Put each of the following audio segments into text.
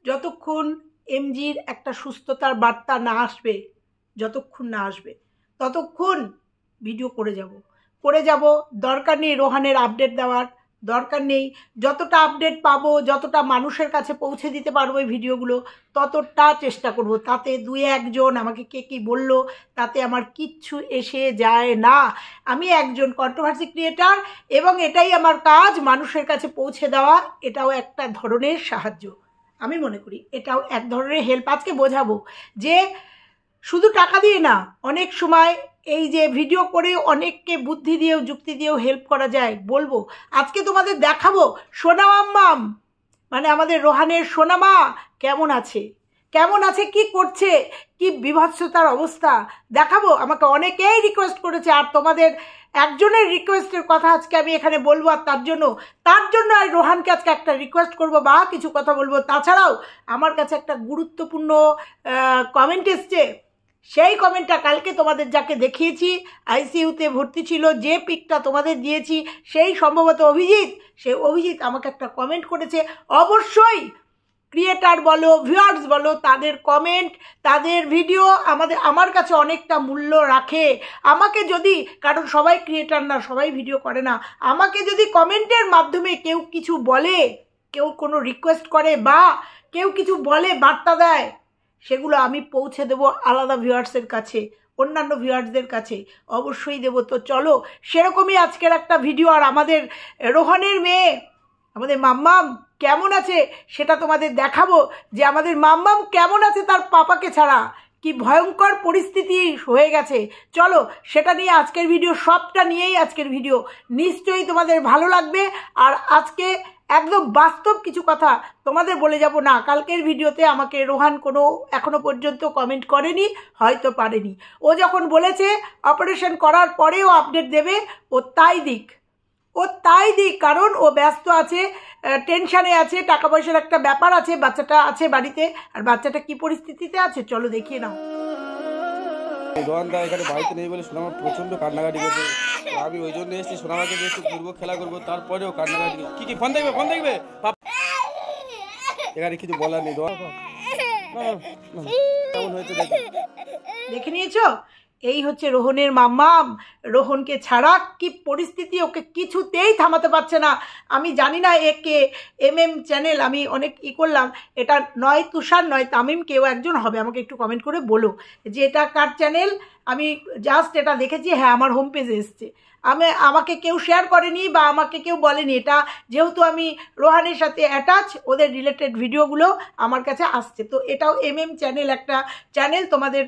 যতক্ষণ এমজির একটা সুস্থতার বার্তা না আসবে, যতক্ষণ না আসবে ততক্ষণ ভিডিও করে যাব। দরকার নেই রোহানের আপডেট দেওয়ার, দরকার নেই। যতটা আপডেট পাবো, যতটা মানুষের কাছে পৌঁছে দিতে পারবো এই ভিডিওগুলো, ততটা চেষ্টা করব। তাতে দুই একজন আমাকে কে কী বললো তাতে আমার কিচ্ছু এসে যায় না। আমি একজন কন্ট্রোভার্সি ক্রিয়েটার এবং এটাই আমার কাজ, মানুষের কাছে পৌঁছে দেওয়া। এটাও একটা ধরনের সাহায্য, আমি মনে করি এটাও এক ধরনের হেল্প। আজকে বোঝাবো যে শুধু টাকা দিয়ে না, অনেক সময় এই যে ভিডিও করে অনেককে বুদ্ধি দিয়েও যুক্তি দিয়েও হেল্প করা যায়। বলবো আজকে তোমাদের দেখাবো সোনামাম্মাম মানে আমাদের রোহানের সোনামা কেমন আছে, কি করছে, কি বিভৎসতার অবস্থা দেখাবো। আমাকে অনেকেই রিকোয়েস্ট করেছে, আর তোমাদের একজনের রিকোয়েস্টের কথা আজকে আমি এখানে বলবো। আর তার জন্য আর রোহানকে আজকে একটা রিকোয়েস্ট করবো বা কিছু কথা বলবো। তাছাড়াও আমার কাছে একটা গুরুত্বপূর্ণ কমেন্ট এসছে। সেই কমেন্টটা কালকে তোমাদের যাকে দেখিয়েছি আইসিইউতে ভর্তি ছিল, যে পিকটা তোমাদের দিয়েছি, সেই সম্ভবত অভিজিৎ আমাকে একটা কমেন্ট করেছে। অবশ্যই ক্রিয়েটার বলো, ভিউয়ার্স বলো, তাদের কমেন্ট, তাদের ভিডিও আমার কাছে অনেকটা মূল্য রাখে। আমাকে যদি, কারণ সবাই ক্রিয়েটার না, সবাই ভিডিও করে না, আমাকে যদি কমেন্টের মাধ্যমে কেউ কিছু বলে, কেউ কোনো রিকোয়েস্ট করে বা কেউ কিছু বলে, বার্তা দেয়, সেগুলো আমি পৌঁছে দেব আলাদা ভিউয়ার্সের কাছে, অন্যান্য ভিউয়ার্সদের কাছে অবশ্যই দেব। তো চলো সেরকমই আজকের একটা ভিডিও। আর আমাদের রোহানের মেয়ে, আমাদের মাম্মাম কেমন আছে সেটা তোমাদের দেখাবো, যে আমাদের মাম্মাম কেমন আছে তার পাপাকে ছাড়া, কি ভয়ঙ্কর পরিস্থিতি হয়ে গেছে। চলো সেটা নিয়ে আজকের ভিডিও, সবটা নিয়েই আজকের ভিডিও। নিশ্চয়ই তোমাদের ভালো লাগবে। আর আজকে একদম বাস্তব কিছু কথা তোমাদের বলে যাব। না, কালকের ভিডিওতে আমাকে রোহান এখনো পর্যন্ত কমেন্ট করেনি, হয়তো পারেনি। ও যখন বলেছে অপারেশন করার পরেও আপডেট দেবে, ও তাই দিক, কারণ ও ব্যস্ত আছে, টেনশানে আছে, টাকা পয়সার একটা ব্যাপার আছে, বাচ্চাটা আছে বাড়িতে। আর বাচ্চাটা কি পরিস্থিতিতে আছে চলো দেখিয়ে নাও। রোহান দা এখানে বাড়িতে নেই বলে সোনামা প্রচন্ড কান্নাকাটি করছে। আমি ওই জন্য এসেছি সোনামাকে নিয়ে একটু ঘুরবো, খেলা করবো, তারপরেও কান্নাকাটি। কি ফোন দেখবে এখানে কিছু বলার নেই। কেমন হয়েছে দেখে নিয়েছো? এই হচ্ছে রোহনের মাম্মাম। রোহনকে ছাড়া কি পরিস্থিতি, ওকে কিছুতেই থামাতে পারছে না। আমি জানি না একে এমএম চ্যানেল, আমি অনেক করলাম, এটা নয় তুষার নয় তামিম, কেউ একজন হবে। আমাকে একটু কমেন্ট করে বলো যে এটা কার চ্যানেল। আমি জাস্ট এটা দেখেছি, হ্যাঁ আমার হোম পেজে এসছে। আমাকে কেউ শেয়ার করেনি বা আমাকে কেউ বলেনি। এটা যেহেতু আমি রোহানের সাথে অ্যাটাচ, ওদের রিলেটেড ভিডিওগুলো আমার কাছে আসছে। তো এটাও এমএম চ্যানেল, একটা চ্যানেল তোমাদের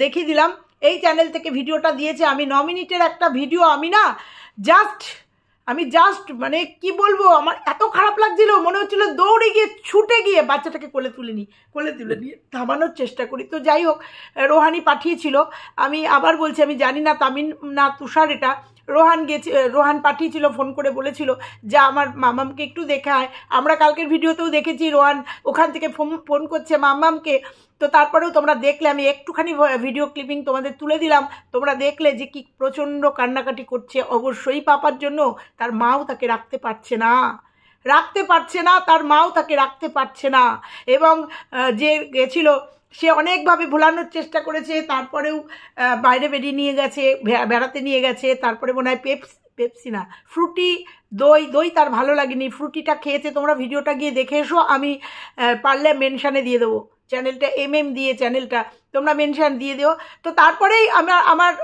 দেখিয়ে দিলাম। এই চ্যানেল থেকে ভিডিওটা দিয়েছে। আমি 9 মিনিটের একটা ভিডিও, আমি জাস্ট মানে কি বলবো, আমার এত খারাপ লাগছিল, মনে হচ্ছিল দৌড়ে গিয়ে ছুটে গিয়ে বাচ্চাটাকে কোলে তুলে নিয়ে থামানোর চেষ্টা করি। তো যাই হোক, রোহানি পাঠিয়েছিল। আমি আবার বলছি, আমি জানি না তামিম না তুষার, এটা রোহান পাঠিয়েছিল, ফোন করে বলেছিল যে আমার মামামকে একটু দেখায়। আমরা কালকের ভিডিওতেও দেখেছি রোহান ওখান থেকে ফোন করছে মাম্মামকে। তো তারপরেও তোমরা দেখলে, আমি একটুখানি ভিডিও ক্লিপিং তোমাদের তুলে দিলাম, তোমরা দেখলে যে কি প্রচণ্ড কান্নাকাটি করছে। অবশ্যই পাপার জন্য, তার মাও তাকে রাখতে পারছে না, তার মাও তাকে রাখতে পারছে না। এবং যে গেছিল সে অনেকভাবে ভোলানোর চেষ্টা করেছে, তারপরেও বাইরে বেড়াতে নিয়ে গেছে। তারপরে মনে হয় পেপসি না, ফ্রুটি, দই তার ভালো লাগেনি, ফ্রুটিটা খেয়েছে। তোমরা ভিডিওটা গিয়ে দেখে এসো, আমি পারলে মেনশানে দিয়ে দেবো। চ্যানেলটা এমএম দিয়ে চ্যানেলটা তোমরা মেনশন দিয়ে দিও। তো তারপরেই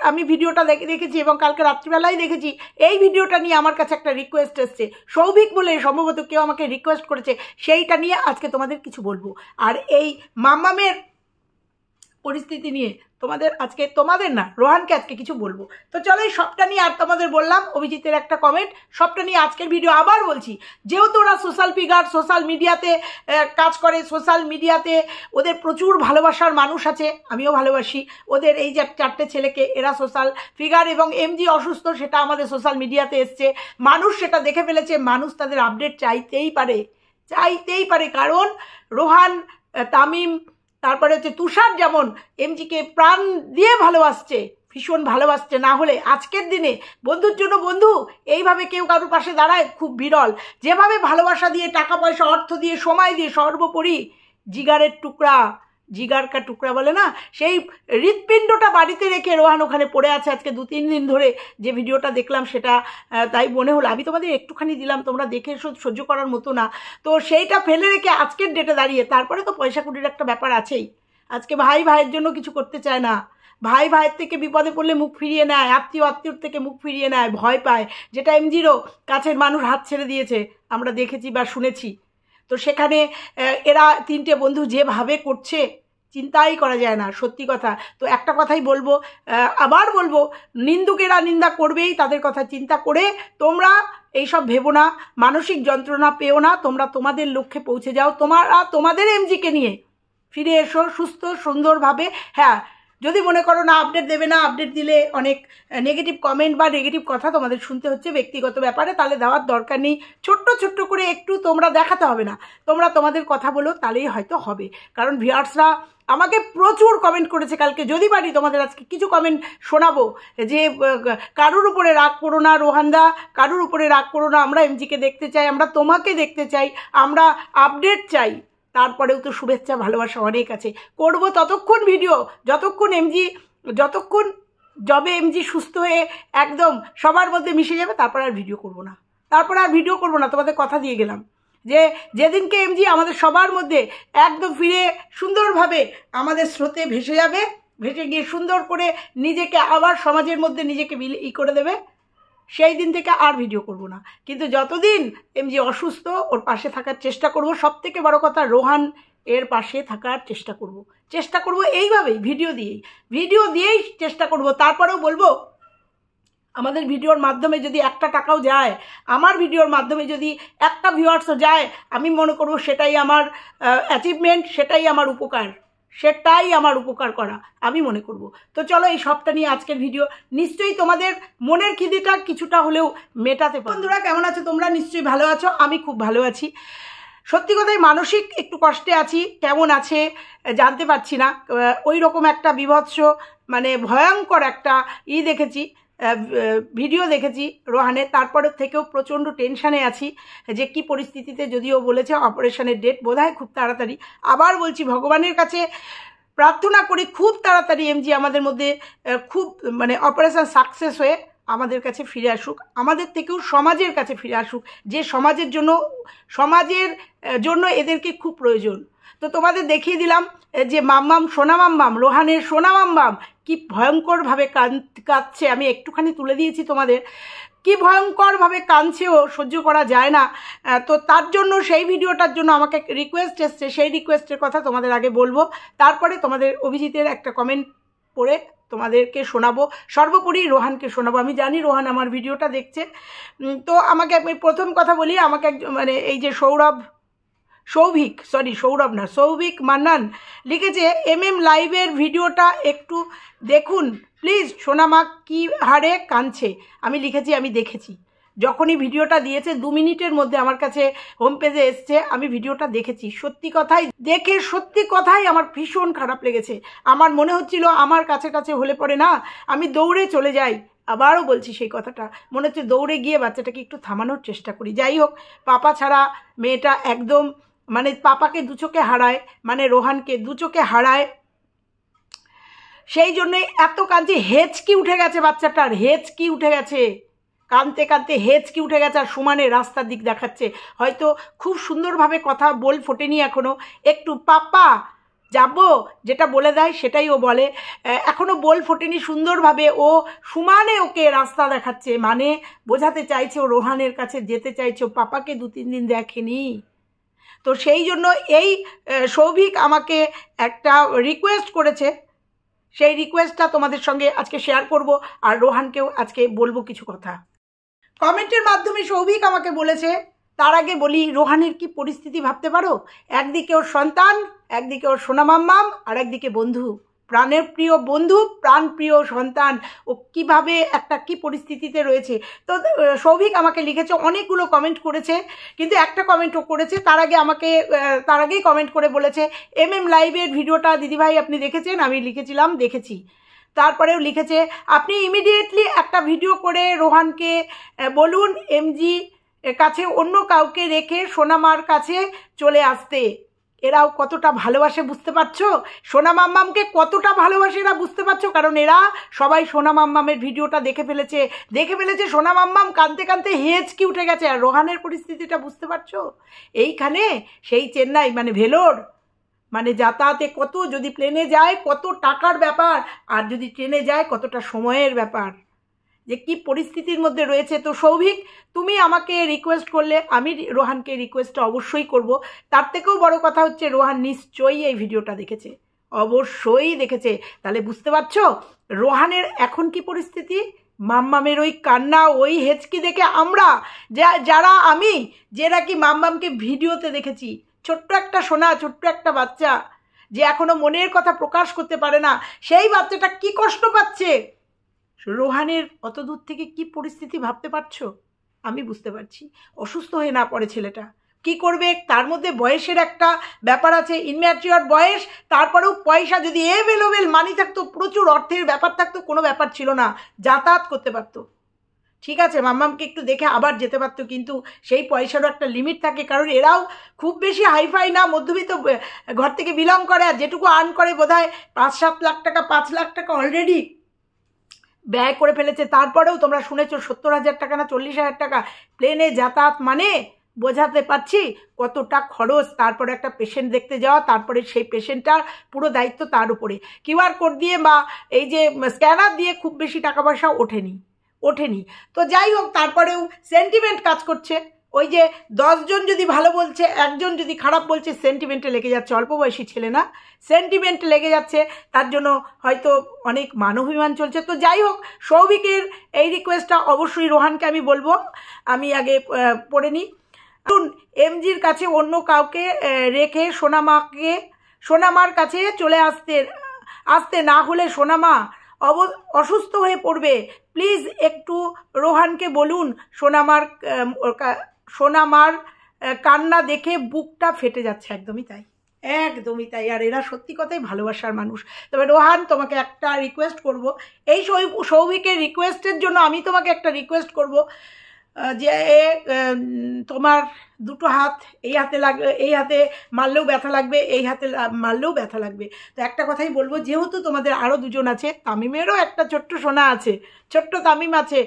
আমি ভিডিওটা দেখেছি এবং কালকে রাত্রিবেলায় দেখেছি। এই ভিডিওটা নিয়ে আমার কাছে একটা রিকোয়েস্ট এসছে, সৌভিক বলে সম্ভবত কেউ আমাকে রিকোয়েস্ট করেছে, সেইটা নিয়ে আজকে তোমাদের কিছু বলবো। আর এই মাম্মামের পরিস্থিতি নিয়ে তোমাদের না, রোহানকে আজকে কিছু বলবো। তো চলো এই সবটা নিয়ে, আর তোমাদের বললাম অভিজিতের একটা কমেন্ট, সবটা নিয়ে আজকের ভিডিও। আবার বলছি, যেহেতু ওরা সোশ্যাল ফিগার, সোশ্যাল মিডিয়াতে কাজ করে, সোশ্যাল মিডিয়াতে ওদের প্রচুর ভালোবাসার মানুষ আছে, আমিও ভালোবাসি ওদের এই যে 4টে ছেলেকে। এরা সোশ্যাল ফিগার এবং এমজি অসুস্থ, সেটা আমাদের সোশ্যাল মিডিয়াতে এসছে, মানুষ সেটা দেখে ফেলেছে। মানুষ তাদের আপডেট চাইতেই পারে, কারণ রোহান, তামিম, তারপরে হচ্ছে তুষার যেমন এমজিকে প্রাণ দিয়ে ভালোবাসছে, ভীষণ ভালোবাসছে। না হলে আজকের দিনে বন্ধুর জন্য বন্ধু এইভাবে কেউ কারোর পাশে দাঁড়ায় খুব বিরল। যেভাবে ভালোবাসা দিয়ে, টাকা পয়সা, অর্থ দিয়ে, সময় দিয়ে, সর্বোপরি জিগারের টুকরা, জিগার কা টুকরা বলে না, সেই হৃৎপিণ্ডটা বাড়িতে রেখে রোহান ওখানে পড়ে আছে আজকে 2-3 দিন ধরে। যে ভিডিওটা দেখলাম সেটা তাই মনে হলো, আমি তোমাদের একটুখানি দিলাম, তোমরা দেখে সহ্য করার মতো না। তো সেইটা ফেলে রেখে আজকের ডেটে দাঁড়িয়ে, তারপরে তো পয়সা কুটির একটা ব্যাপার আছেই। আজকে ভাই ভাইয়ের জন্য কিছু করতে চায় না, ভাই ভাইয়ের থেকে বিপদে পড়লে মুখ ফিরিয়ে নেয়, আত্মীয়র থেকে মুখ ফিরিয়ে নেয়, ভয় পায়, যেটা এমজিরও কাছের মানুষ হাত ছেড়ে দিয়েছে আমরা দেখেছি বা শুনেছি। তো সেখানে এরা 3টে বন্ধু যেভাবে করছে চিন্তাই করা যায় না, সত্যি কথা। তো একটা কথাই বলবো, আবার বলবো, নিন্দুকেরা নিন্দা করবেই, তাদের কথা চিন্তা করে তোমরা এইসব ভেবো না, মানসিক যন্ত্রণা পেও না, তোমরা তোমাদের লক্ষ্যে পৌঁছে যাও, তোমাদের এমজিকে নিয়ে ফিরে এসো সুস্থ সুন্দরভাবে। হ্যাঁ, যদি মনে করো না আপডেট দেবে না, আপডেট দিলে অনেক নেগেটিভ কমেন্ট বা নেগেটিভ কথা তোমাদের শুনতে হচ্ছে ব্যক্তিগত ব্যাপারে, তাহলে দেওয়ার দরকার নেই। ছোট্ট করে একটু তোমরা দেখাতে হবে না, তোমরা তোমাদের কথা বলো, তাহলেই হয়তো হবে। কারণ ভিউয়ার্সরা আমাকে প্রচুর কমেন্ট করেছে কালকে, যদি পারি তোমাদের আজকে কিছু কমেন্ট শোনাবো, যে কারুর উপরে রাগ করো না রোহানদা, কারুর উপরে রাগ করো না, আমরা এমজিকে দেখতে চাই, আমরা তোমাকে দেখতে চাই, আমরা আপডেট চাই। তারপরেও তো শুভেচ্ছা ভালোবাসা অনেক আছে, করব ততক্ষণ ভিডিও যতক্ষণ যবে এমজি সুস্থ হয়ে একদম সবার মধ্যে মিশে যাবে, তারপর আর ভিডিও করব না, তোমাদের কথা দিয়ে গেলাম যে যেদিনকে এমজি আমাদের সবার মধ্যে একদম ফিরে সুন্দরভাবে আমাদের স্রোতে ভেসে যাবে, ভেসে গিয়ে সুন্দর করে নিজেকে আবার সমাজের মধ্যে নিজেকে করে দেবে, সেই দিন থেকে আর ভিডিও করব না। কিন্তু যতদিন এমজি অসুস্থ, ওর পাশে থাকার চেষ্টা করব। সবথেকে বড় কথা, রোহান এর পাশে থাকার চেষ্টা করব এইভাবেই, ভিডিও দিয়েই চেষ্টা করব। তারপরেও বলবো, আমাদের ভিডিওর মাধ্যমে যদি 1 টাকাও যায়, আমার ভিডিওর মাধ্যমে যদি 1টা ভিউয়ার্সও যায়, আমি মনে করব সেটাই আমার অ্যাচিভমেন্ট, সেটাই আমার উপকার করা আমি মনে করব। তো চলো, এই সবটা নিয়ে আজকের ভিডিও। নিশ্চয়ই তোমাদের মনের খিদেটা কিছুটা হলেও মেটাতে পারো। বন্ধুরা কেমন আছো তোমরা? নিশ্চয়ই ভালো আছো, আমি খুব ভালো আছি। সত্যি কথাই মানসিক একটু কষ্টে আছি, কেমন আছে জানতে পারছি না। ওই রকম একটা বিভৎস, মানে ভয়ঙ্কর একটা দেখেছি, ভিডিও দেখেছি রোহানের, তারপরের থেকেও প্রচণ্ড টেনশানে আছি যে কি পরিস্থিতিতে, যদিও বলেছে অপারেশনের ডেট বোধহয় খুব তাড়াতাড়ি। আবার বলছি, ভগবানের কাছে প্রার্থনা করি খুব তাড়াতাড়ি এমজি আমাদের মধ্যে খুব অপারেশন সাকসেস হয়ে আমাদের কাছে ফিরে আসুক, আমাদের থেকেও সমাজের কাছে ফিরে আসুক, যে সমাজের জন্য এদেরকে খুব প্রয়োজন। তো তোমাদের দেখিয়ে দিলাম যে সোনা মাম্মাম, রোহানের সোনা মাম্মাম কি ভয়ঙ্করভাবে কাঁদছে। আমি একটুখানি তুলে দিয়েছি তোমাদের, কি ভয়ঙ্করভাবে কাঁদছেও, সহ্য করা যায় না। তো তার জন্য সেই ভিডিওটার জন্য আমাকে রিকোয়েস্ট এসছে, সেই রিকোয়েস্টের কথা তোমাদের আগে বলবো, তারপরে তোমাদের অভিজিতের একটা কমেন্ট পড়ে তোমাদেরকে শোনাবো, সর্বোপরি রোহানকে শোনাবো। আমি জানি রোহান আমার ভিডিওটা দেখছে। তো আমাকে প্রথম কথা বলি, আমাকে এই যে সৌভিক মান্নান লিখেছে, লাইভের ভিডিওটা একটু দেখুন প্লিজ, সোনামা কি হারে কাঁদছে। আমি লিখেছি, আমি দেখেছি, যখনই ভিডিওটা দিয়েছে 2 মিনিটের মধ্যে আমার কাছে হোম পেজে এসছে, আমি ভিডিওটা দেখেছি। সত্যি কথাই আমার ভীষণ খারাপ লেগেছে। আমার মনে হচ্ছিল আমার কাছে হলে পরে না আমি দৌড়ে চলে যাই। আবারও বলছি সেই কথাটা, মনে হচ্ছে দৌড়ে গিয়ে বাচ্চাটাকে একটু থামানোর চেষ্টা করি। যাই হোক, পাপা ছাড়া মেয়েটা একদম পাপাকে 2 চোখে হারায়, রোহানকে 2 চোখে হারায়, সেই জন্যই এত কাঁদছে। হেঁচকি উঠে গেছে বাচ্চাটার, কাঁদতে হেঁচকি উঠে গেছে, আর সুমানে রাস্তার দিক দেখাচ্ছে। হয়তো খুব সুন্দরভাবে কথা ফোটেনি এখনো, একটু পাপা যাবো যেটা বলে দেয় সেটাই ও বলে, এখনো বল ফোটেনি সুন্দরভাবে। ও সুমানে ওকে রাস্তা দেখাচ্ছে, বোঝাতে চাইছে ও রোহানের কাছে যেতে চাইছে, ও পাপাকে 2-3 দিন দেখেনি। তো সেই জন্য এই সৌভিক আমাকে একটা রিকোয়েস্ট করেছে, সেই রিকোয়েস্টটা তোমাদের সঙ্গে আজকে শেয়ার করব, আর রোহানকেও আজকে বলবো কিছু কথা। কমেন্টের মাধ্যমে সৌভিক আমাকে বলেছে, তার আগে বলি রোহানের কি পরিস্থিতি ভাবতে পারো? একদিকে ওর সন্তান, একদিকে ওর সোনা মাম্মাম, আর একদিকে বন্ধু, প্রাণের প্রিয় বন্ধু, প্রাণপ্রিয় সন্তান, ও কিভাবে কি পরিস্থিতিতে রয়েছে। তো সৌভিক আমাকে লিখেছে, অনেকগুলো কমেন্ট করেছে, কিন্তু একটা কমেন্ট ও করেছে, তার আগেই কমেন্ট করে বলেছে, লাইভের ভিডিওটা দিদিভাই আপনি দেখেছেন? আমি লিখেছিলাম দেখেছি। তারপরেও লিখেছে, আপনি ইমিডিয়েটলি একটা ভিডিও করে রোহানকে বলুন এমজি কাছে অন্য কাউকে রেখে সোনামার কাছে চলে আসতে। এরাও কতটা ভালোবাসে বুঝতে পারছো? সোনা মাম্মামকে কতটা ভালোবাসে এরা বুঝতে পারছো? কারণ এরা সবাই সোনা মাম্মামের ভিডিওটা দেখে ফেলেছে সোনা মাম্মাম কাঁদতে কাঁদতে হেঁচকি উঠে গেছে। আর রোহানের পরিস্থিতিটা বুঝতে পারছো? এইখানে সেই চেন্নাই মানে ভেলোর মানে যাতায়াতে কত, যদি প্লেনে যায় কত টাকার ব্যাপার, আর যদি ট্রেনে যায় কতটা সময়ের ব্যাপার, যে কি পরিস্থিতির মধ্যে রয়েছে। তো সৌভিক, তুমি আমাকে রিকোয়েস্ট করলে, আমি রোহানকে রিকোয়েস্টটা অবশ্যই করব। তার থেকেও বড় কথা হচ্ছে রোহান নিশ্চয়ই এই ভিডিওটা দেখেছে, অবশ্যই দেখেছে। তাহলে বুঝতে পারছো রোহানের এখন কি পরিস্থিতি। মাম্মামের ওই কান্না, ওই হেঁচকি দেখে আমরা আমি যেটা কি মাম্মামকে ভিডিওতে দেখেছি, ছোট্ট একটা সোনা, ছোট্ট একটা বাচ্চা যে এখনো মনের কথা প্রকাশ করতে পারে না, সেই বাচ্চাটা কি কষ্ট পাচ্ছে। রোহানের অত দূর থেকে কি পরিস্থিতি ভাবতে পারছো? আমি বুঝতে পারছি। অসুস্থ হয়ে না পড়ে ছেলেটা, কি করবে? তার মধ্যে বয়সের একটা ব্যাপার আছে, ইনম্যাচিওর বয়স, তারপরেও পয়সা যদি এভেলেবেল মানি থাকতো, প্রচুর অর্থের ব্যাপার থাকতো, কোনো ব্যাপার ছিল না, যাতায়াত করতে পারতো। ঠিক আছে, মাম্মামকে একটু দেখে আবার যেতে পারতো, কিন্তু সেই পয়সারও একটা লিমিট থাকে। কারণ এরাও খুব বেশি হাইফাই না, মধ্যবিত্ত ঘর থেকে বিলং করে। আর যেটুকু আর্ন করে বোধহয় 5-7 লাখ টাকা, 5 লাখ টাকা অলরেডি ব্যয় করে ফেলেছে। তারপরেও তোমরা শুনেছো 70,000 টাকা না 40,000 টাকা প্লেনে যাতায়াত, মানে বোঝাতে পারছি কতটা খরচ। তারপরে একটা পেশেন্ট দেখতে যাওয়া, তারপরে সেই পেশেন্টটার পুরো দায়িত্ব তার উপরে। কিউআর কোড দিয়ে বা এই যে স্ক্যানার দিয়ে খুব বেশি টাকা পয়সা ওঠেনি। তো যাই হোক, তারপরেও সেন্টিমেন্ট কাজ করছে। ওই যে 10 জন যদি ভালো বলছে, একজন যদি খারাপ বলছে, সেন্টিমেন্টে লেগে যাচ্ছে। অল্প বয়সী ছেলে না, সেন্টিমেন্টে লেগে যাচ্ছে, তার জন্য হয়তো অনেক মানবাভিমান চলছে। তো যাই হোক, সৌভিকের এই রিকোয়েস্টটা অবশ্যই রোহানকে আমি বলবো। আমি আগে পড়ে নিই। এমজির কাছে অন্য কাউকে রেখে সোনামার কাছে চলে আসতে না হলে সোনামা অসুস্থ হয়ে পড়বে। প্লিজ একটু রোহানকে বলুন। সোনামার কান্না দেখে বুকটা ফেটে যাচ্ছে। একদমই তাই। আর এরা সত্যি কথাই ভালোবাসার মানুষ। তবে রোহান, তোমাকে একটা রিকোয়েস্ট করব, এই সৌভিকের রিকোয়েস্টের জন্য আমি তোমাকে একটা রিকোয়েস্ট করব, যে তোমার দুটো হাত, এই হাতে মারলেও ব্যথা লাগবে, এই হাতে মারলেও ব্যথা লাগবে। তো একটা কথাই বলবো, যেহেতু তোমাদের আরও দুজন আছে, তামিমেরও একটা ছোট্ট সোনা আছে, ছোট্ট তামিম আছে,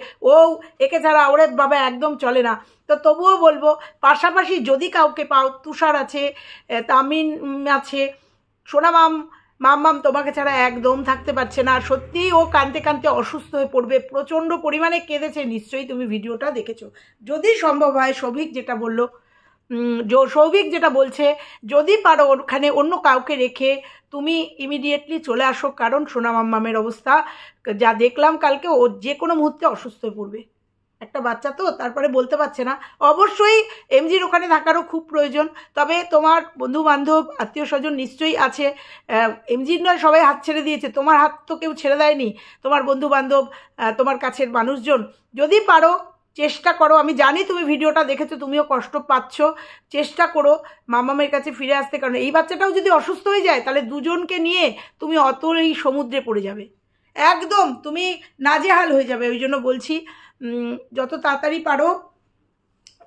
একে ছাড়া ওরে বাবা একদম চলে না। তো তবুও বলবো, পাশাপাশি যদি কাউকে পাও, তুষার আছে, তামিম আছে, মাম্মাম তোমাকে ছাড়া একদম থাকতে পারছে না। সত্যিই ও কাঁদতে কাঁদতে অসুস্থ হয়ে পড়বে, প্রচণ্ড পরিমাণে কেঁদেছে। নিশ্চয়ই তুমি ভিডিওটা দেখেছো। যদি সম্ভব হয়, সৌভিক যেটা বলছে, যদি পারো ওখানে অন্য কাউকে রেখে তুমি ইমিডিয়েটলি চলে আসো। কারণ সোনা মাম্মামের অবস্থা যা দেখলাম কালকে, ও যে কোনো মুহূর্তে অসুস্থ হয়ে পড়বে। একটা বাচ্চা তো, তারপরে বলতে পারছে না। অবশ্যই এমজির ওখানে থাকারও খুব প্রয়োজন। তবে তোমার বন্ধু বান্ধব, আত্মীয় স্বজন নিশ্চয়ই আছে। এমজির নয়, সবাই হাত ছেড়ে দিয়েছে, তোমার হাত তো কেউ ছেড়ে দেয়নি। তোমার বন্ধু বান্ধব, তোমার কাছের মানুষজন, যদি পারো চেষ্টা করো। আমি জানি তুমি ভিডিওটা দেখেছো, তুমিও কষ্ট পাচ্ছ, চেষ্টা করো মাম্মামের কাছে ফিরে আসতে। কারণ এই বাচ্চাটাও যদি অসুস্থ হয়ে যায়, তাহলে দুজনকে নিয়ে তুমি অতই সমুদ্রে পড়ে যাবে, একদম তুমি নাজেহাল হয়ে যাবে। ওই জন্য বলছি, যত তাড়াতাড়ি পারো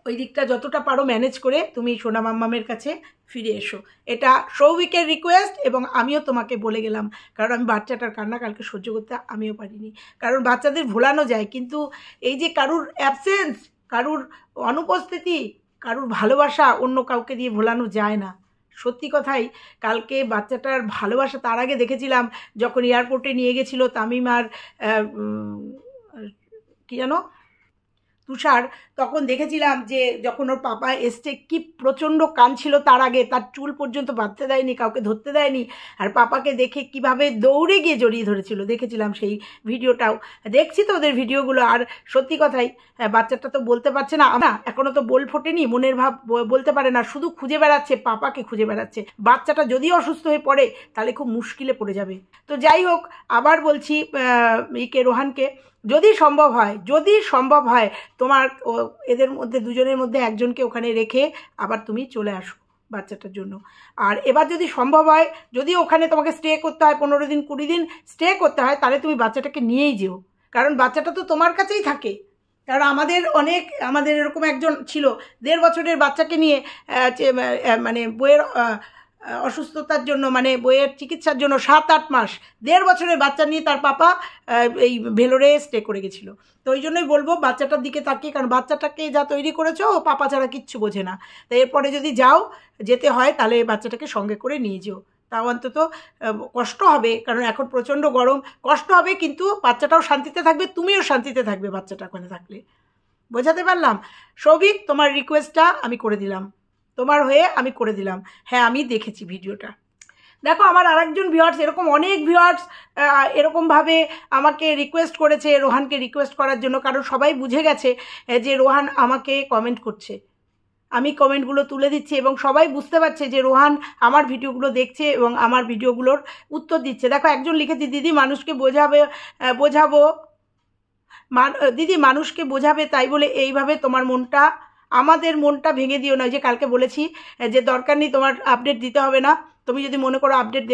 ওই দিকটা যতটা পারো ম্যানেজ করে তুমি সোনা মাম্মামের কাছে ফিরে এসো। এটা সৌভিকের রিকোয়েস্ট, এবং আমিও তোমাকে বলে গেলাম। কারণ আমি বাচ্চাটার কান্না কালকে সহ্য করতে আমিও পারিনি। কারণ বাচ্চাদের ভোলানো যায়, কিন্তু এই যে কারুর অ্যাবসেন্স, কারুর অনুপস্থিতি, কারুর ভালোবাসা অন্য কাউকে দিয়ে ভোলানো যায় না। সত্যি কথাই, কালকে বাচ্চাটার ভালোবাসা তার আগে দেখেছিলাম যখন এয়ারপোর্টে নিয়ে গেছিল তামিম আর কি জানো তুষার, তখন দেখেছিলাম যে যখন ওর পাপা এসছে কি প্রচণ্ড কাঁদছিল। তার আগে তার চুল পর্যন্ত বাঁধতে দেয়নি, কাউকে ধরতে দেয়নি। আর পাপাকে দেখে কিভাবে দৌড়ে গিয়ে জড়িয়ে ধরেছিল, দেখেছিলাম সেই ভিডিওটাও। দেখছি তো ওদের ভিডিওগুলো। আর সত্যি কথাই, বাচ্চাটা তো বলতে পারছে না, এখনও তো বল ফোটেনি, মনের ভাব বলতে পারে না, শুধু খুঁজে বেড়াচ্ছে, পাপাকে খুঁজে বেড়াচ্ছে। বাচ্চাটা যদি অসুস্থ হয়ে পড়ে তাহলে খুব মুশকিলে পড়ে যাবে। তো যাই হোক, আবার বলছি রোহানকে, যদি সম্ভব হয় তোমার এদের মধ্যে দুজনের মধ্যে একজনকে ওখানে রেখে আবার তুমি চলে আসো বাচ্চাটার জন্য। আর এবার যদি সম্ভব হয়, যদি ওখানে তোমাকে স্টে করতে হয় 15 দিন 20 দিন স্টে করতে হয়, তাহলে তুমি বাচ্চাটাকে নিয়েই যেও। কারণ বাচ্চাটা তো তোমার কাছেই থাকে। কারণ আমাদের এরকম একজন ছিল, 1.5 বছরের বাচ্চাকে নিয়ে মানে বইয়ের অসুস্থতার জন্য মানে বইয়ের চিকিৎসার জন্য 7-8 মাস 1.5 বছরের বাচ্চা নিয়ে তার পাপা এই ভেলোরে স্টে করে গেছিলো। তো ওই জন্যই বলবো বাচ্চাটার দিকে তাকিয়ে, কারণ বাচ্চাটাকে যা তৈরি করেছো ও পাপা ছাড়া কিচ্ছু বোঝে না। তো এরপরে যদি যেতে হয় তাহলে বাচ্চাটাকে সঙ্গে করে নিয়ে যেও, তাও অন্তত কষ্ট হবে, কারণ এখন প্রচণ্ড গরম, কষ্ট হবে কিন্তু বাচ্চাটাও শান্তিতে থাকবে, তুমিও শান্তিতে থাকবে বাচ্চাটা ওখানে থাকলে। বোঝাতে পারলাম? সৌভিক, তোমার রিকোয়েস্টটা আমি করে দিলাম, তোমার হয়ে আমি করে দিলাম। হ্যাঁ, আমি দেখেছি ভিডিওটা। দেখো, আমার আরেকজন ভিউয়ার্স, এরকম অনেক ভিউয়ার্স এরকমভাবে আমাকে রিকোয়েস্ট করেছে রোহানকে রিকোয়েস্ট করার জন্য, কারণ সবাই বুঝে গেছে যে রোহান আমাকে কমেন্ট করছে, আমি কমেন্টগুলো তুলে দিচ্ছি এবং সবাই বুঝতে পারছে যে রোহান আমার ভিডিওগুলো দেখছে এবং আমার ভিডিওগুলোর উত্তর দিচ্ছে। দেখো, একজন লিখেছে, দিদি মানুষকে দিদি মানুষকে বোঝাবে তাই বলে এইভাবে আমাদের মনটা ভেঙে দিও না। যে কালকে বলেছি যে দরকার নেই, তোমার আপডেট দিতে হবে না, তুমি যদি মনে করো আপডেট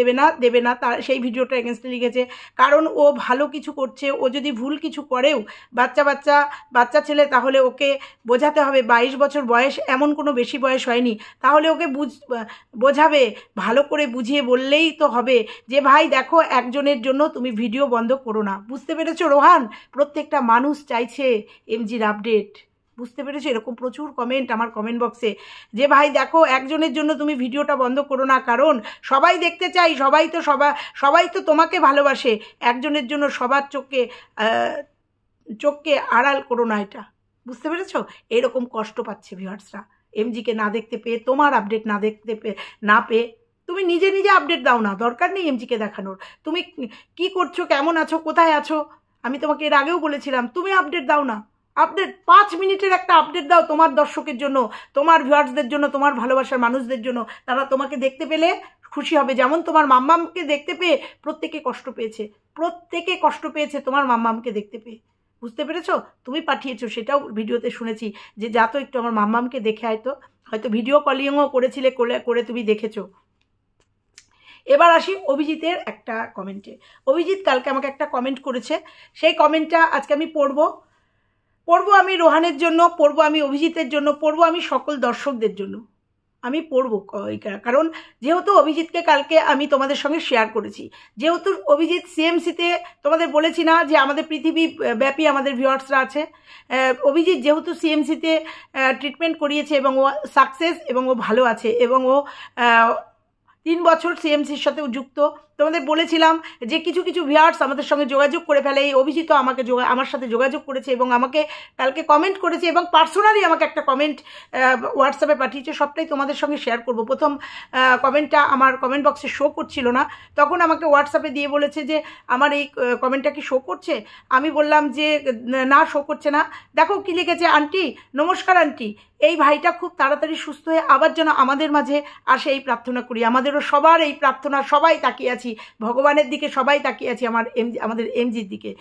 দেবে না তার সেই ভিডিওটা এগেনস্টে লিখেছে। কারণ ও ভালো কিছু করছে, ও যদি ভুল কিছু করেও বাচ্চা ছেলে, তাহলে ওকে বোঝাতে হবে। 22 বছর বয়স, এমন কোনো বেশি বয়স হয়নি, তাহলে ওকে বোঝাবে, ভালো করে বুঝিয়ে বললেই তো হবে যে ভাই দেখো, একজনের জন্য তুমি ভিডিও বন্ধ করো না। বুঝতে পেরেছো রোহান? প্রত্যেকটা মানুষ চাইছে এমজির আপডেট, বুঝতে পেরেছো? এরকম প্রচুর কমেন্ট আমার কমেন্ট বক্সে যে ভাই দেখো, একজনের জন্য তুমি ভিডিওটা বন্ধ করো না, কারণ সবাই দেখতে চাই, সবাই তো তোমাকে ভালোবাসে, একজনের জন্য সবার চোখকে আড়াল করো না, এটা বুঝতে পেরেছো? এরকম কষ্ট পাচ্ছে ভিউয়ার্সরা এমজিকে না দেখতে পেয়ে, তোমার আপডেট না পেয়ে। তুমি নিজে আপডেট দাও না, দরকার নেই এমজিকে দেখানোর। তুমি কি করছো, কেমন আছো, কোথায় আছো, আমি তোমাকে এর আগেও বলেছিলাম, তুমি আপডেট দাও না। আপডেট 5 মিনিটের একটা আপডেট দাও তোমার দর্শকের জন্য, তোমার ভিউয়ার্সদের জন্য, তোমার ভালোবাসার মানুষদের জন্য। তারা তোমাকে দেখতে পেলে খুশি হবে। যেমন তোমার মাম্মামকে দেখতে পেয়ে প্রত্যেকে কষ্ট পেয়েছে তোমার মাম্মামকে দেখতে পেয়ে। বুঝতে পেরেছো? তুমি পাঠিয়েছো, সেটাও ভিডিওতে শুনেছি যে যা তো একটু আমার মাম্মামকে দেখে হয়তো ভিডিও কলিংও করেছিলে, করে তুমি দেখেছো। এবার আসি অভিজিতের একটা কমেন্টে। অভিজিৎ কালকে আমাকে একটা কমেন্ট করেছে, সেই কমেন্টটা আজকে আমি পড়বো আমি রোহানের জন্য, পড়বো আমি অভিজিতের জন্য, পড়বো আমি সকল দর্শকদের জন্য, আমি পড়বো। কারণ যেহেতু অভিজিৎকে কালকে আমি তোমাদের সঙ্গে শেয়ার করেছি, যেহেতু অভিজিৎ সিএমসিতে, তোমাদের বলেছি না যে আমাদের পৃথিবী ব্যাপী আমাদের ভিউয়ার্সরা আছে, অভিজিৎ যেহেতু সিএমসিতে ট্রিটমেন্ট করিয়েছে এবং ও সাকসেস এবং ও ভালো আছে এবং ও 3 বছর সিএমসির সাথেও যুক্ত। তোমাদের বলেছিলাম যে কিছু ভিউয়ার্স আমাদের সঙ্গে যোগাযোগ করে ফেলে, এই অভিজিৎও আমার সাথে যোগাযোগ করেছে এবং আমাকে কালকে কমেন্ট করেছে এবং পার্সোনালি আমাকে একটা কমেন্ট হোয়াটসঅ্যাপে পাঠিয়েছে, সবটাই তোমাদের সঙ্গে শেয়ার করব। প্রথম কমেন্টটা আমার কমেন্ট বক্সে শো করছিল না, তখন আমাকে হোয়াটসঅ্যাপে দিয়ে বলেছে যে আমার এই কমেন্টটা কি শো করছে? আমি বললাম যে না, শো করছে না। দেখো কি লিখেছে, আন্টি নমস্কার আন্টি, এই ভাইটা খুব তাড়াতাড়ি সুস্থ হয়ে আবার যেন আমাদের মাঝে আসে এই প্রার্থনা করি। আমাদেরও সবার এই প্রার্থনা, সবাই তাকিয়ে আছি ভগবানের দিকে, সবাই তাকিয়ে আছি আমাদের এমজির দিকে।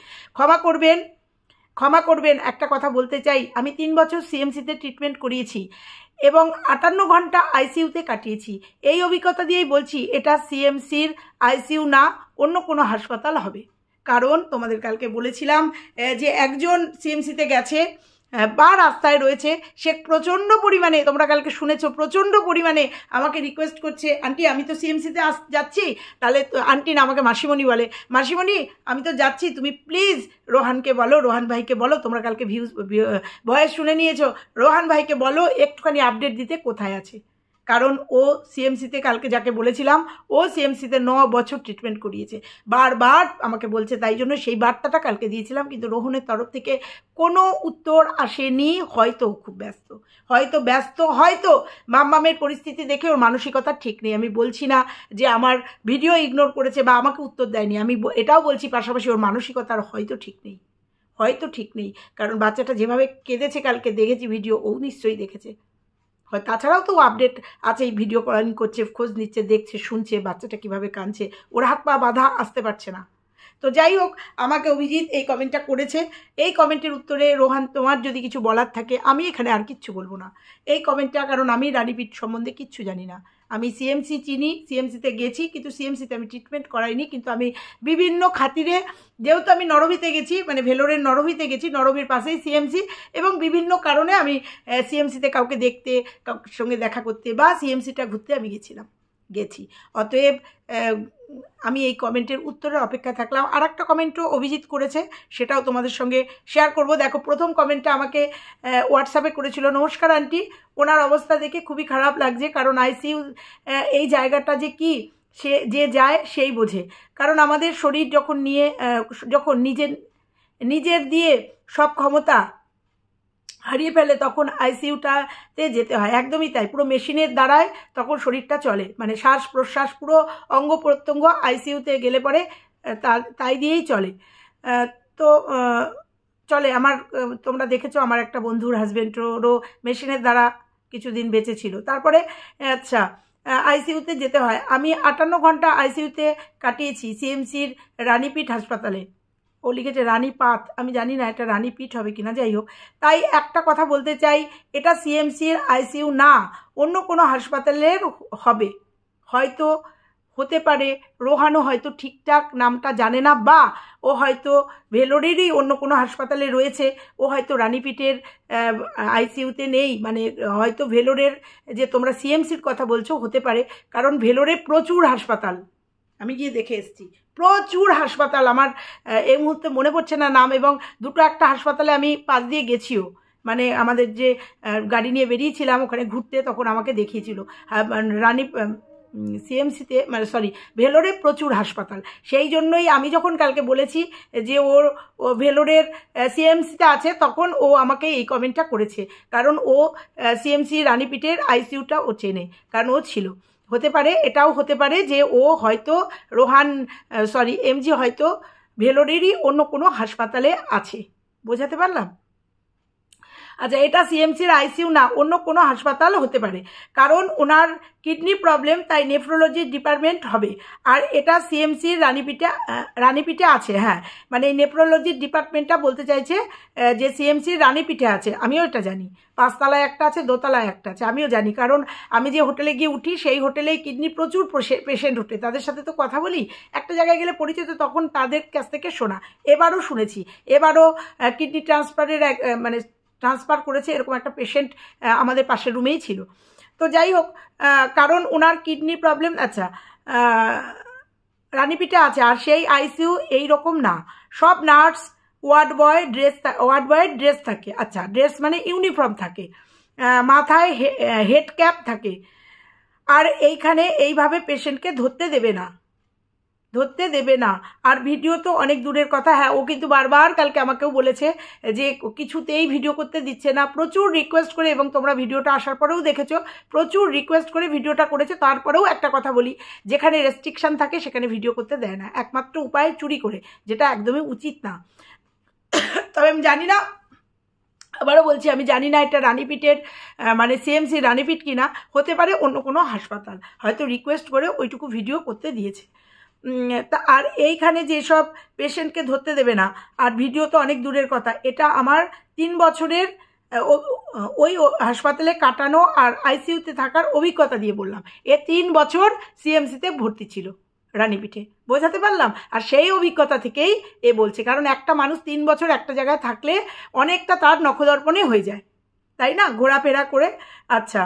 ক্ষমা করবেন, একটা কথা বলতে চাই, আমি 3 বছর সিএমসিতে ট্রিটমেন্ট করিয়েছি এবং 58 ঘন্টা আইসিইউতে কাটিয়েছি। এই অভিজ্ঞতা দিয়েই বলছি, এটা সিএমসির আইসিইউ না, অন্য কোনো হাসপাতাল হবে। কারণ তোমাদের কালকে বলেছিলাম যে একজন সিএমসিতে গেছে বা রাস্তায় রয়েছে, সে প্রচণ্ড পরিমাণে, তোমরা কালকে শুনেছো, প্রচণ্ড পরিমাণে আমাকে রিকোয়েস্ট করছে, আন্টি আমি তো সিএমসিতে যাচ্ছি, তাহলে আন্টি না, আমাকে মাসিমণি বলে, মাসিমণি আমি তো যাচ্ছি, তুমি প্লিজ রোহানকে বলো, রোহান ভাইকে বলো, তোমরা কালকে ভয়েস শুনে নিয়েছো, রোহান ভাইকে বলো একটুখানি আপডেট দিতে কোথায় আছে। কারণ ও সিএমসিতে কালকে যাকে বলেছিলাম, ও সিএমসিতে 9 বছর ট্রিটমেন্ট করিয়েছে, বারবার আমাকে বলছে, তাই জন্য সেই বার্তাটা কালকে দিয়েছিলাম, কিন্তু রোহনের তরফ থেকে কোনো উত্তর আসেনি। হয়তো খুব ব্যস্ত, হয়তো মাম্মামের পরিস্থিতি দেখে ওর মানসিকতা ঠিক নেই। আমি বলছি না যে আমার ভিডিও ইগনোর করেছে বা আমাকে উত্তর দেয়নি, আমি এটাও বলছি পাশাপাশি ওর মানসিকতার হয়তো ঠিক নেই, কারণ বাচ্চাটা যেভাবে কেঁদেছে কালকে দেখেছি ভিডিও, ও নিশ্চয়ই দেখেছে। হয় তাছাড়াও তো আপডেট আছে, এই ভিডিও কলিং করছে, খোঁজ নিচ্ছে, দেখছে, শুনছে বাচ্চাটা কিভাবে কাঁদছে, ওর হাত পা বাঁধা, আসতে পারছে না। তো যাই হোক, আমাকে অভিজিৎ এই কমেন্টটা করেছে। এই কমেন্টের উত্তরে রোহান, তোমার যদি কিছু বলার থাকে, আমি এখানে আর কিচ্ছু বলবো না এই কমেন্টটা, কারণ আমি রানীপীঠ সম্বন্ধে কিচ্ছু জানি না। আমি সিএমসি চিনি, সিএমসিতে গেছি, কিন্তু সিএমসিতে আমি ট্রিটমেন্ট করাইনি, কিন্তু আমি বিভিন্ন খাতিরে, যেহেতু আমি নরভিতে গেছি, মানে ভেলোরের নরভিতে গেছি, নরভির পাশেই সিএমসি, এবং বিভিন্ন কারণে আমি সিএমসিতে কাউকে দেখতে, কাউর সঙ্গে দেখা করতে বা সিএমসিটা ঘুরতে আমি গেছিলাম। গেছি। অতএব আমি এই কমেন্টের উত্তরের অপেক্ষা থাকলাম। আর একটা কমেন্টও অভিজিৎ করেছে, সেটাও তোমাদের সঙ্গে শেয়ার করব। দেখো, প্রথম কমেন্টটা আমাকে হোয়াটসঅ্যাপে করেছিল। নমস্কার আন্টি, ওনার অবস্থা দেখে খুবই খারাপ লাগছে, কারণ আইসিইউ এই জায়গাটা যে কি সে যে যায় সেই বোঝে। কারণ আমাদের শরীর যখন নিজের দিয়ে সব ক্ষমতা হারিয়ে ফেলে তখন আইসিইউটাতে যেতে হয়। একদমই তাই, পুরো মেশিনের দ্বারাই তখন শরীরটা চলে, মানে শ্বাস প্রশ্বাস পুরো অঙ্গ প্রত্যঙ্গ আইসিইউতে গেলে পরে তাই দিয়েই চলে। তো চলে আমার, তোমরা দেখেছো আমার একটা বন্ধুর হাজব্যান্ডেরও মেশিনের দ্বারা কিছুদিন বেঁচে ছিল। তারপরে আচ্ছা আইসিইউতে যেতে হয়। আমি 58 ঘন্টা আইসিইউতে কাটিয়েছি সিএমসির রানীপীঠ হাসপাতালে। ও লিখেছে রানীপাত, আমি জানি না এটা রানীপীঠ হবে কিনা, যাই হোক। তাই একটা কথা বলতে চাই, এটা সিএমসির আইসিইউ না, অন্য কোনো হাসপাতালের হবে। হয়তো হতে পারে রোহানও হয়তো ঠিকঠাক নামটা জানে না, বা ও হয়তো ভেলোরেরই অন্য কোনো হাসপাতালে রয়েছে, ও হয়তো রানীপীঠের আইসিইউতে নেই। মানে হয়তো ভেলোরের যে তোমরা সিএমসির কথা বলছো হতে পারে, কারণ ভেলোরে প্রচুর হাসপাতাল, আমি গিয়ে দেখে এসেছি, প্রচুর হাসপাতাল। আমার এই মুহূর্তে মনে পড়ছে না নাম, এবং দুটো একটা হাসপাতালে আমি পাশ দিয়ে গেছিও, মানে আমাদের যে গাড়ি নিয়ে বেরিয়েছিলাম ওখানে ঘুরতে, তখন আমাকে দেখিয়েছিল সিএমসিতে, মানে সরি ভেলোরে প্রচুর হাসপাতাল। সেই জন্যই আমি যখন কালকে বলেছি যে ও ভেলোরের সিএমসিতে আছে, তখন ও আমাকে এই কমেন্টটা করেছে, কারণ ও সিএমসি রানীপীঠের আইসিইউটা ও চেনে, কারণ ও ছিল। হতে পারে, এটাও হতে পারে যে ও হয়তো এমজি হয়তো ভেলোরেরই অন্য কোনো হাসপাতালে আছে। বোঝাতে পারলাম? আচ্ছা, এটা সিএমসির আইসিইউ না, অন্য কোনো হাসপাতাল হতে পারে, কারণ ওনার কিডনি প্রবলেম, তাই নেফ্রোলজি ডিপার্টমেন্ট হবে। আর এটা সিএমসির রানীপীঠে আছে। হ্যাঁ, মানে এই নেফ্রোলজির ডিপার্টমেন্টটা বলতে চাইছে যে সিএমসির রানীপীঠে আছে। আমিও এটা জানি, 5 তলায় একটা আছে, 2 তলায় একটা আছে, আমিও জানি, কারণ আমি যে হোটেলে গিয়ে উঠি সেই হোটেলেই কিডনি প্রচুর পেশেন্ট ওঠে, তাদের সাথে তো কথা বলি, একটা জায়গায় গেলে পরিচিত, তখন তাদের কাছ থেকে শোনা। এবারও শুনেছি, এবারও কিডনি ট্রান্সফার করেছে এরকম একটা পেশেন্ট আমাদের পাশের রুমেই ছিল। তো যাই হোক, কারণ ওনার কিডনি প্রবলেম। আচ্ছা, রানীপীঠে আছে। আর সেই আইসিইউ এই রকম না, সব নার্স ওয়ার্ড বয়ের ড্রেস থাকে। আচ্ছা, ড্রেস মানে ইউনিফর্ম থাকে, মাথায় হেড ক্যাপ থাকে, আর এইখানে এইভাবে পেশেন্টকে ধরতে দেবে না। আর ভিডিও তো অনেক দূরের কথা। হ্যাঁ, ও কিন্তু বারবার কালকে আমাকেও বলেছে যে কিছুতেই ভিডিও করতে দিচ্ছে না, প্রচুর রিকোয়েস্ট করে, এবং তোমরা ভিডিওটা আসার পরেও দেখেছো, প্রচুর রিকোয়েস্ট করে ভিডিওটা করেছে। তারপরেও একটা কথা বলি, যেখানে রেস্ট্রিকশান থাকে সেখানে ভিডিও করতে দেয় না, একমাত্র উপায় চুরি করে, যেটা একদমই উচিত না। তবে আমি জানি না, আবারও বলছি, আমি জানি না এটা রানীপীঠের মানে সিএমসি রানীপীঠ কিনা, হতে পারে অন্য কোনো হাসপাতাল, হয়তো রিকোয়েস্ট করে ওইটুকু ভিডিও করতে দিয়েছে। তা আর এইখানে যেসব পেশেন্টকে ধরতে দেবে না, আর ভিডিও তো অনেক দূরের কথা, এটা আমার 3 বছরের ওই হাসপাতালে কাটানো আর আইসিইউতে থাকার অভিজ্ঞতা দিয়ে বললাম। 3 বছর সিএমসিতে ভর্তি ছিল রানীপীঠে। বোঝাতে পারলাম? আর সেই অভিজ্ঞতা থেকেই বলছে, কারণ একটা মানুষ 3 বছর একটা জায়গায় থাকলে অনেকটা তার নখদর্পণে হয়ে যায়, তাই না, ঘোরাফেরা করে। আচ্ছা,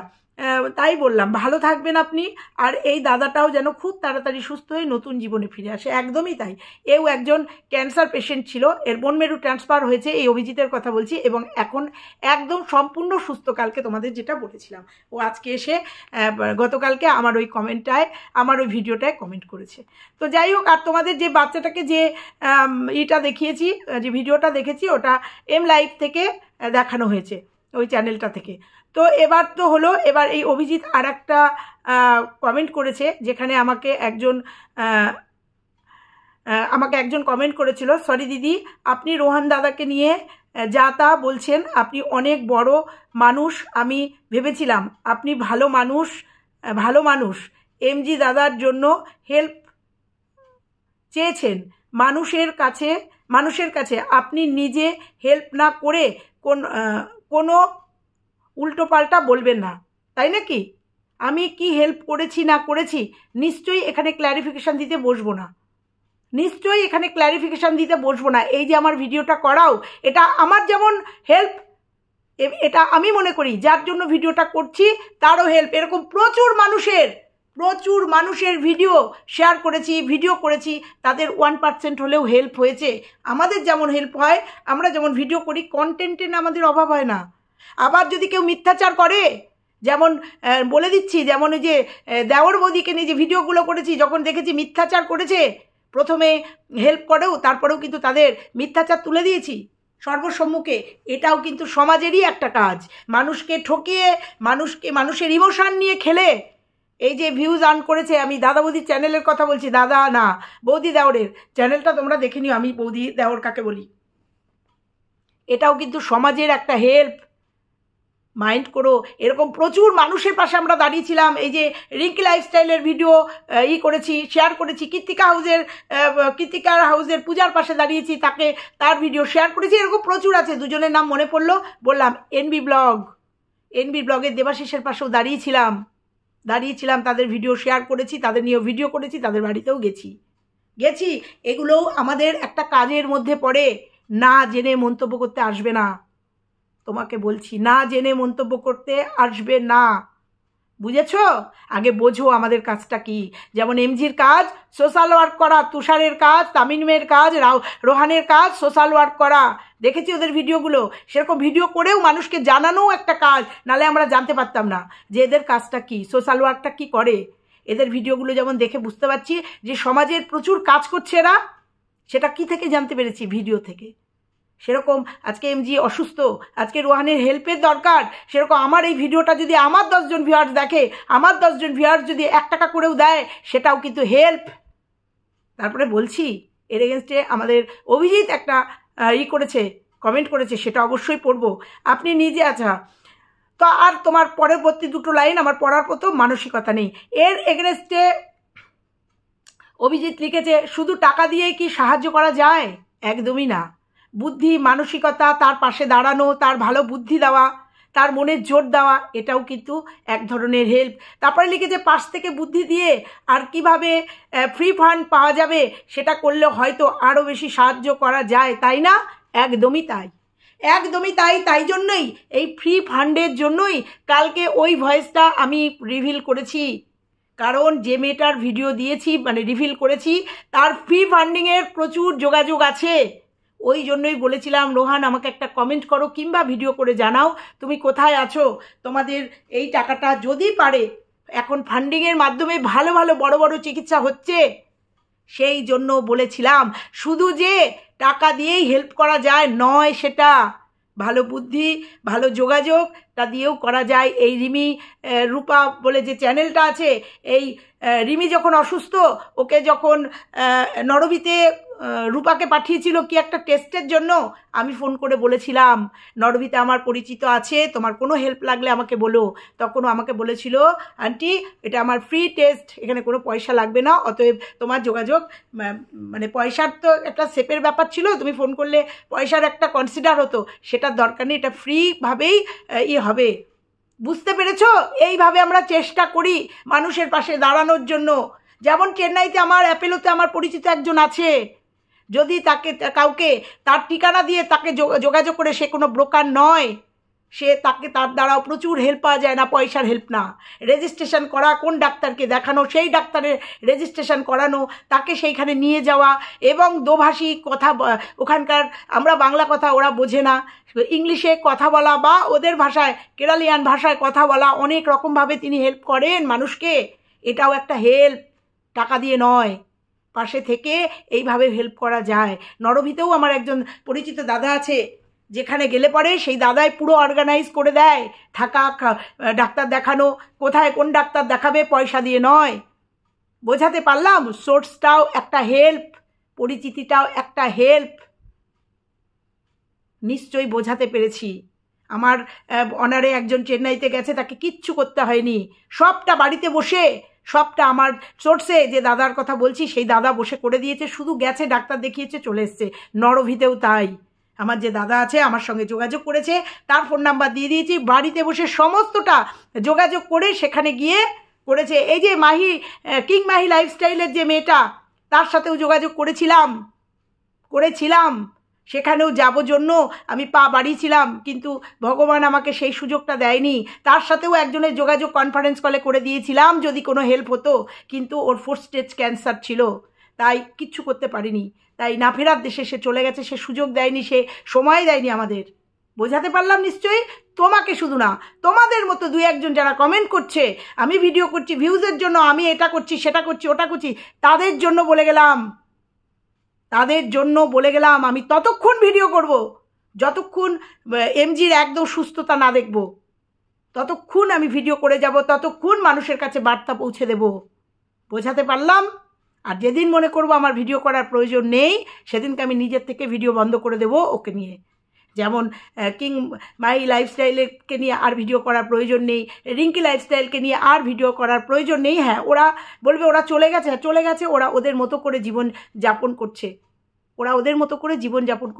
তাই বললাম, ভালো থাকবেন আপনি, আর এই দাদাটাও যেন খুব তাড়াতাড়ি সুস্থ হয়ে নতুন জীবনে ফিরে আসে। একদমই তাই, এও একজন ক্যান্সার পেশেন্ট ছিল, এর বোন মেরু ট্রান্সফার হয়েছে, এই অভিজিতের কথা বলছি, এবং এখন একদম সম্পূর্ণ সুস্থ। কালকে তোমাদের যেটা বলেছিলাম, ও আজকে এসে গতকালকে আমার ওই কমেন্টটায়, আমার ওই ভিডিওটায় কমেন্ট করেছে। তো যাই হোক, আর তোমাদের যে বাচ্চাটাকে যে দেখিয়েছি, যে ভিডিওটা দেখেছি, ওটা M-Live থেকে দেখানো হয়েছে, ওই চ্যানেলটা থেকে। তো এবার তো হলো, এবার এই অভিজিৎ আর একটা কমেন্ট করেছে, যেখানে আমাকে একজন কমেন্ট করেছিল, সরি দিদি, আপনি রোহান দাদাকে নিয়ে যা তা বলছেন, আপনি অনেক বড় মানুষ, আমি ভেবেছিলাম আপনি ভালো মানুষ, এমজি দাদার জন্য হেল্প চেয়েছেন, মানুষের কাছে আপনি নিজে হেল্প না করে কোনো উল্টোপাল্টা বলবেন না, তাই নাকি? আমি কি হেল্প করেছি না করেছি নিশ্চয়ই এখানে ক্ল্যারিফিকেশান দিতে বসবো না। এই যে আমার ভিডিওটা করাও, এটা আমার যেমন হেল্প, এটা আমি মনে করি যার জন্য ভিডিওটা করছি তারও হেল্প। এরকম প্রচুর মানুষের প্রচুর মানুষের ভিডিও শেয়ার করেছি, ভিডিও করেছি, তাদের 1% হলেও হেল্প হয়েছে। আমাদের যেমন হেল্প হয়, আমরা যেমন ভিডিও করি, কন্টেন্টে না আমাদের অভাব হয় না। আবার যদি কেউ মিথ্যাচার করে, যেমন বলে দিচ্ছি, যেমন ওই যে দেওর বৌদিকে নিয়ে যে ভিডিওগুলো করেছি, যখন দেখেছি মিথ্যাচার করেছে, প্রথমে হেল্প করেও তারপরেও কিন্তু তাদের মিথ্যাচার তুলে দিয়েছি সর্বসম্মুখে। এটাও কিন্তু সমাজেরই একটা কাজ। মানুষকে ঠকিয়ে, মানুষের ইমোশন নিয়ে খেলে এই যে ভিউজ আর্ন করেছে। আমি দাদা বৌদির চ্যানেলের কথা বলছি, দাদা না, বৌদি দেওরের চ্যানেলটা তোমরা দেখে নিও, আমি বৌদি দেওর কাকে বলি। এটাও কিন্তু সমাজের একটা হেল্প। মাইন্ড করো, এরকম প্রচুর মানুষের পাশে আমরা দাঁড়িয়েছিলাম। এই যে রিঙ্কি লাইফস্টাইলের ভিডিও করেছি, শেয়ার করেছি, কৃতিকার হাউসের পূজার পাশে দাঁড়িয়েছি, তার ভিডিও শেয়ার করেছি। এরকম প্রচুর আছে, দুজনের নাম মনে পড়লো বললাম। এনবি ব্লগের দেবাশিসের পাশেও দাঁড়িয়েছিলাম, তাদের ভিডিও শেয়ার করেছি, তাদের নিয়েও ভিডিও করেছি, তাদের বাড়িতেও গেছি। এগুলোও আমাদের একটা কাজের মধ্যে পড়ে। না জেনে মন্তব্য করতে আসবে না, তোমাকে বলছি, না জেনে মন্তব্য করতে আসবে না, বুঝেছো? আগে বোঝো আমাদের কাজটা কি। যেমন এমজির কাজ সোশ্যাল ওয়ার্ক করা, তুষারের কাজ, তামিমের কাজ, রোহানের কাজ সোশ্যাল ওয়ার্ক করা। দেখেছি ওদের ভিডিওগুলো, সেরকম ভিডিও করেও মানুষকে জানানোও একটা কাজ, নালে আমরা জানতে পারতাম না যে এদের কাজটা কি, সোশ্যাল ওয়ার্কটা কি করে। এদের ভিডিওগুলো যেমন দেখে বুঝতে পারছি যে সমাজের প্রচুর কাজ করছে এরা, সেটা কি থেকে জানতে পেরেছি? ভিডিও থেকে। সেরকম আজকে এমজি অসুস্থ, আজকে রোহানের হেল্পের দরকার, সেরকম আমার এই ভিডিওটা যদি আমার 10 জন ভিউয়ার্স দেখে, আমার 10 জন ভিউয়ার্স যদি 1 টাকা করেও দেয়, সেটাও কিন্তু হেল্প। তারপরে বলছি, এর এগেনস্টে আমাদের অভিজিৎ একটা কমেন্ট করেছে, সেটা অবশ্যই পড়বো। আপনি নিজে, আচ্ছা, তো আর তোমার পরবর্তী 2টো লাইন আমার পড়ার মতো মানসিকতা নেই। এর এগেনস্টে অভিজিৎ লিখেছে, শুধু টাকা দিয়েই কি সাহায্য করা যায়? একদমই না। বুদ্ধি, মানসিকতা, তার পাশে দাঁড়ানো, তার ভালো বুদ্ধি দেওয়া, তার মনের জোর দেওয়া, এটাও কিন্তু এক ধরনের হেল্প। তারপরে লিখেছে, পাশ থেকে বুদ্ধি দিয়ে আর কিভাবে ফ্রি ফান্ড পাওয়া যাবে, সেটা করলে হয়তো আরও বেশি সাহায্য করা যায়, তাই না? একদমই তাই। তাই জন্যই এই ফ্রি ফান্ডের জন্যই কালকে ওই ভয়েসটা আমি রিভিল করেছি। কারণ যে মেয়েটার ভিডিও দিয়েছি, মানে রিভিল করেছি, তার ফ্রি ফান্ডিংয়ের প্রচুর যোগাযোগ আছে। ওই জন্যই বলেছিলাম, রোহান আমাকে একটা কমেন্ট করো কিংবা ভিডিও করে জানাও তুমি কোথায় আছো, তোমাদের এই টাকাটা যদি পারে। এখন ফান্ডিংয়ের মাধ্যমে ভালো ভালো বড় বড় চিকিৎসা হচ্ছে, সেই জন্য বলেছিলাম। শুধু যে টাকা দিয়েই হেল্প করা যায় নয়, সেটা ভালো বুদ্ধি, ভালো যোগাযোগটা দিয়েও করা যায়। এই রিমি রূপা বলে যে চ্যানেলটা আছে, এই রিমি যখন অসুস্থ, ওকে যখন নরবিতে রূপাকে পাঠিয়েছিল কি একটা টেস্টের জন্য, আমি ফোন করে বলেছিলাম, নরবিতে আমার পরিচিত আছে, তোমার কোনো হেল্প লাগলে আমাকে বলো। তখনও আমাকে বলেছিল, আন্টি এটা আমার ফ্রি টেস্ট, এখানে কোনো পয়সা লাগবে না, অতএব তোমার যোগাযোগ, মানে পয়সার তো একটা সেপের ব্যাপার ছিল, তুমি ফোন করলে পয়সার একটা কনসিডার হতো, সেটার দরকার নেই, এটা ফ্রিভাবেই হবে। বুঝতে পেরেছো? এইভাবে আমরা চেষ্টা করি মানুষের পাশে দাঁড়ানোর জন্য। যেমন চেন্নাইতে আমার, অ্যাপেলোতে আমার পরিচিত একজন আছে, যদি কাউকে তার ঠিকানা দিয়ে তাকে যোগাযোগ করে, সে কোনো ব্রোকার নয়, তার দ্বারাও প্রচুর হেল্প পাওয়া যায়, না পয়সার হেল্প না। রেজিস্ট্রেশন করা, কোন ডাক্তারকে দেখানো, সেই ডাক্তারের রেজিস্ট্রেশন করানো, তাকে সেইখানে নিয়ে যাওয়া, এবং দোভাষী কথা, ওখানকার আমরা বাংলা কথা ওরা বোঝে না, ইংলিশে কথা বলা বা ওদের ভাষায়, কেরালিয়ান ভাষায় কথা বলা, অনেক রকমভাবে তিনি হেল্প করেন মানুষকে। এটাও একটা হেল্প, টাকা দিয়ে নয়, পাশে থেকে এইভাবে হেল্প করা যায়। নরভিতেও আমার একজন পরিচিত দাদা আছে, যেখানে গেলে পরে সেই দাদাই পুরো অর্গানাইজ করে দেয়, থাকা, ডাক্তার দেখানো, কোথায় কোন ডাক্তার দেখাবে, পয়সা দিয়ে নয়। বোঝাতে পারলাম? সোর্সটাও একটা হেল্প, পরিচিতিটাও একটা হেল্প। নিশ্চয়ই বোঝাতে পেরেছি। আমার অনারে একজন চেন্নাইতে গেছে, তাকে কিচ্ছু করতে হয়নি, সবটা বাড়িতে বসে, সবটা আমার সোর্সে যে দাদার কথা বলছি, সেই দাদা বসে করে দিয়েছে, শুধু গেছে, ডাক্তার দেখিয়েছে, চলে এসছে। নরভিতেও তাই, আমার যে দাদা আছে আমার সঙ্গে যোগাযোগ করেছে, তার ফোন নাম্বার দিয়ে দিয়েছি, বাড়িতে বসে সমস্তটা যোগাযোগ করে সেখানে গিয়ে করেছে। এই যে কিং মাহি লাইফস্টাইলের যে মেয়েটা, তার সাথেও যোগাযোগ করেছিলাম, সেখানেও যাব জন্য আমি পা বাড়িয়েছিলাম, কিন্তু ভগবান আমাকে সেই সুযোগটা দেয়নি। তার সাথেও একজনের যোগাযোগ কনফারেন্স কলে করে দিয়েছিলাম যদি কোনো হেল্প হতো, কিন্তু ওর 4 স্টেজ ক্যান্সার ছিল, তাই কিচ্ছু করতে পারিনি। তাই না ফেরার দেশে সে চলে গেছে, সে সুযোগ দেয়নি, সে সময় দেয়নি আমাদের। বোঝাতে পারলাম নিশ্চয়ই? তোমাকে শুধু না, তোমাদের মতো 2-1 জন যারা কমেন্ট করছে আমি ভিডিও করছি ভিউজের জন্য, আমি এটা করছি সেটা করছি ওটা করছি, তাদের জন্য বলে গেলাম, আমি ততক্ষণ ভিডিও করব যতক্ষণ এমজির একদম সুস্থতা না দেখব, ততক্ষণ আমি ভিডিও করে যাব, ততক্ষণ মানুষের কাছে বার্তা পৌঁছে দেব। বোঝাতে পারলাম? আর যেদিন মনে করব আমার ভিডিও করার প্রয়োজন নেই, সেদিনকে আমি নিজের থেকে ভিডিও বন্ধ করে দেব ওকে নিয়ে। যেমন কিং মাই লাইফস্টাইলকে নিয়ে আর ভিডিও করার প্রয়োজন নেই, রিঙ্কি লাইফস্টাইলকে নিয়ে আর ভিডিও করার প্রয়োজন নেই। হ্যাঁ, ওরা বলবে ওরা চলে গেছে, ওরা ওদের মতো করে জীবন যাপন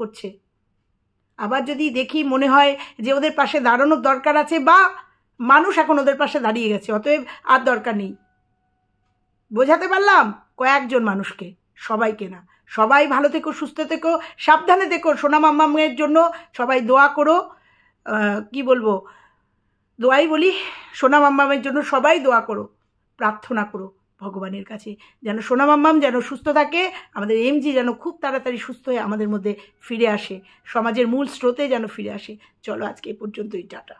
করছে, আবার যদি দেখি মনে হয় যে ওদের পাশে দাঁড়ানোর দরকার আছে, বা মানুষ এখন ওদের পাশে দাঁড়িয়ে গেছে, অতএব আর দরকার নেই। বোঝাতে পারলাম? কয়েকজন মানুষকে, সবাইকে না। সবাই ভালো থেকো, সুস্থ থেকো, সাবধানে থেকো। সোনা মাম্মামের জন্য সবাই দোয়া করো। কি বলবো, দোয়াই বলি। সোনা মাম্মামের জন্য সবাই দোয়া করো, প্রার্থনা করো ভগবানের কাছে যেন সোনা মাম্মাম যেন সুস্থ থাকে, আমাদের এমজি যেন খুব তাড়াতাড়ি সুস্থ হয়ে আমাদের মধ্যে ফিরে আসে, সমাজের মূল স্রোতে যেন ফিরে আসে। চলো আজকে এই পর্যন্তই, টাটা।